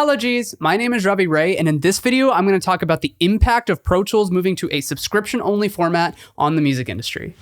Hallojis, my name is Ravi Ray, and in this video, I'm going to talk about the impact of Pro Tools moving to a subscription-only format on the music industry.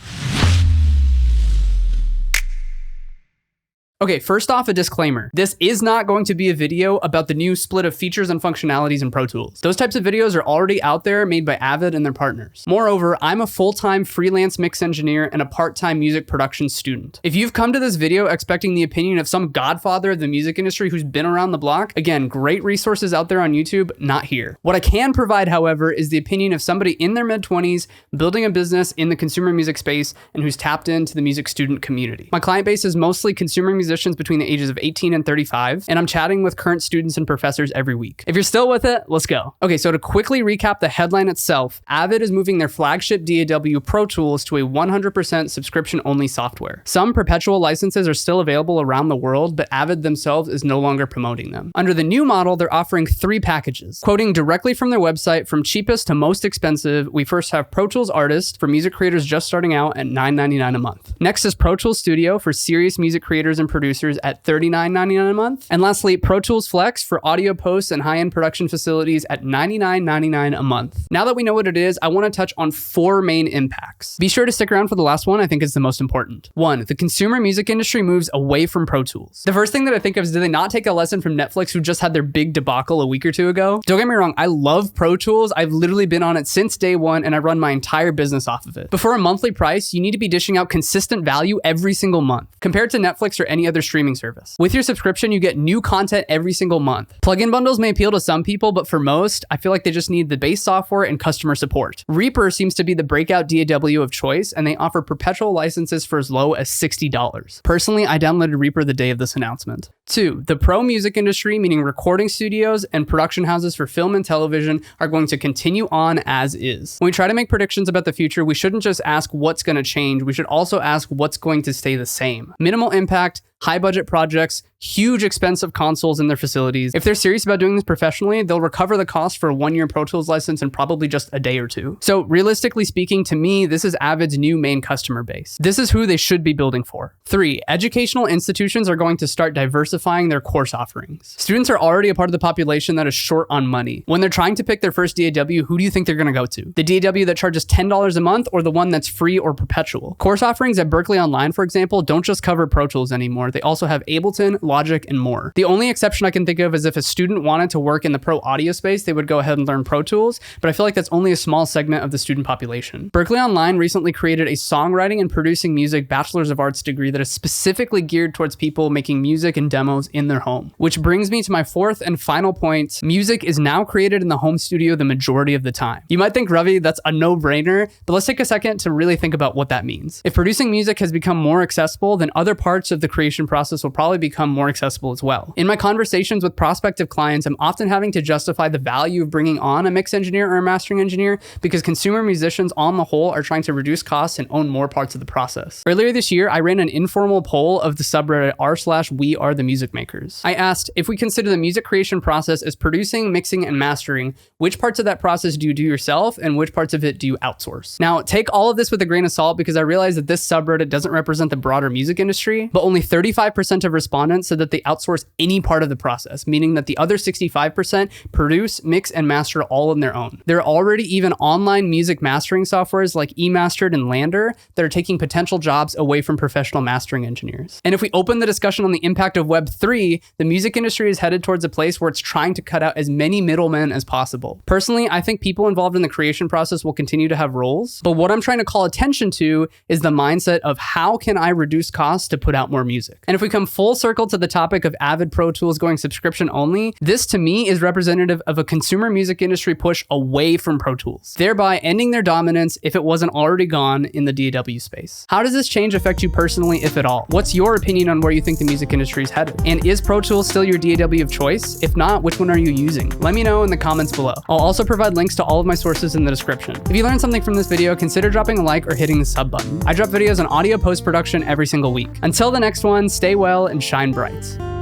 Okay, first off, a disclaimer. This is not going to be a video about the new split of features and functionalities in Pro Tools. Those types of videos are already out there, made by AVID and their partners. Moreover, I'm a full-time freelance mix engineer and a part-time music production student. If you've come to this video expecting the opinion of some godfather of the music industry who's been around the block, again, great resources out there on YouTube, not here. What I can provide, however, is the opinion of somebody in their mid-20s building a business in the consumer music space and who's tapped into the music student community. My client base is mostly consumer musicians between the ages of 18 and 35, and I'm chatting with current students and professors every week. If you're still with it, let's go. Okay, so to quickly recap the headline itself, AVID is moving their flagship DAW Pro Tools to a 100% subscription-only software. Some perpetual licenses are still available around the world, but AVID themselves is no longer promoting them. Under the new model, they're offering 3 packages. Quoting directly from their website, from cheapest to most expensive, we first have Pro Tools Artist for music creators just starting out at $9.99 a month. Next is Pro Tools Studio for serious music creators and producers at $39.99 a month. And lastly, Pro Tools Flex for audio posts and high-end production facilities at $99.99 a month. Now that we know what it is, I want to touch on 4 main impacts. Be sure to stick around for the last one. I think it's the most important. 1, the consumer music industry moves away from Pro Tools. The first thing that I think of is, did they not take a lesson from Netflix, who just had their big debacle a week or 2 ago? Don't get me wrong, I love Pro Tools. I've literally been on it since day one, and I run my entire business off of it. But for a monthly price, you need to be dishing out consistent value every single month, compared to Netflix or any other streaming service. With your subscription, you get new content every single month. Plugin bundles may appeal to some people, but for most, I feel like they just need the base software and customer support. Reaper seems to be the breakout DAW of choice, and they offer perpetual licenses for as low as $60. Personally, I downloaded Reaper the day of this announcement. 2, the pro music industry, meaning recording studios and production houses for film and television, are going to continue on as is. When we try to make predictions about the future, we shouldn't just ask what's going to change, we should also ask what's going to stay the same. Minimal impact, high budget projects, huge expensive consoles in their facilities. If they're serious about doing this professionally, they'll recover the cost for a 1-year Pro Tools license in probably just a day or 2. So realistically speaking, to me, this is AVID's new main customer base. This is who they should be building for. 3, educational institutions are going to start diversifying their course offerings. Students are already a part of the population that is short on money. When they're trying to pick their first DAW, who do you think they're going to go to? The DAW that charges $10 a month, or the one that's free or perpetual? Course offerings at Berklee Online, for example, don't just cover Pro Tools anymore. They also have Ableton, Logic, and more. The only exception I can think of is if a student wanted to work in the pro audio space, they would go ahead and learn Pro Tools, but I feel like that's only a small segment of the student population. Berklee Online recently created a songwriting and producing music Bachelor's of Arts degree that is specifically geared towards people making music and demos in their home. Which brings me to my 4th and final point. Music is now created in the home studio the majority of the time. You might think, Ravi, that's a no-brainer, but let's take a second to really think about what that means. If producing music has become more accessible, then other parts of the creation process will probably become more accessible as well. In my conversations with prospective clients, I'm often having to justify the value of bringing on a mix engineer or a mastering engineer because consumer musicians on the whole are trying to reduce costs and own more parts of the process. Earlier this year, I ran an informal poll of the subreddit r/wearethemusicmakers. I asked, if we consider the music creation process as producing, mixing, and mastering, which parts of that process do you do yourself and which parts of it do you outsource? Now, take all of this with a grain of salt because I realize that this subreddit doesn't represent the broader music industry, but only 35% of respondents said that they outsource any part of the process, meaning that the other 65% produce, mix, and master all on their own. There are already even online music mastering softwares like eMastered and Lander that are taking potential jobs away from professional mastering engineers. And if we open the discussion on the impact of Web3, the music industry is headed towards a place where it's trying to cut out as many middlemen as possible. Personally, I think people involved in the creation process will continue to have roles, but what I'm trying to call attention to is the mindset of how can I reduce costs to put out more music? And if we come full circle to the topic of AVID Pro Tools going subscription only, this to me is representative of a consumer music industry push away from Pro Tools, thereby ending their dominance if it wasn't already gone in the DAW space. How does this change affect you personally, if at all? What's your opinion on where you think the music industry is headed? And is Pro Tools still your DAW of choice? If not, which one are you using? Let me know in the comments below. I'll also provide links to all of my sources in the description. If you learned something from this video, consider dropping a like or hitting the sub button. I drop videos on audio post-production every single week. Until the next one, stay well and shine bright.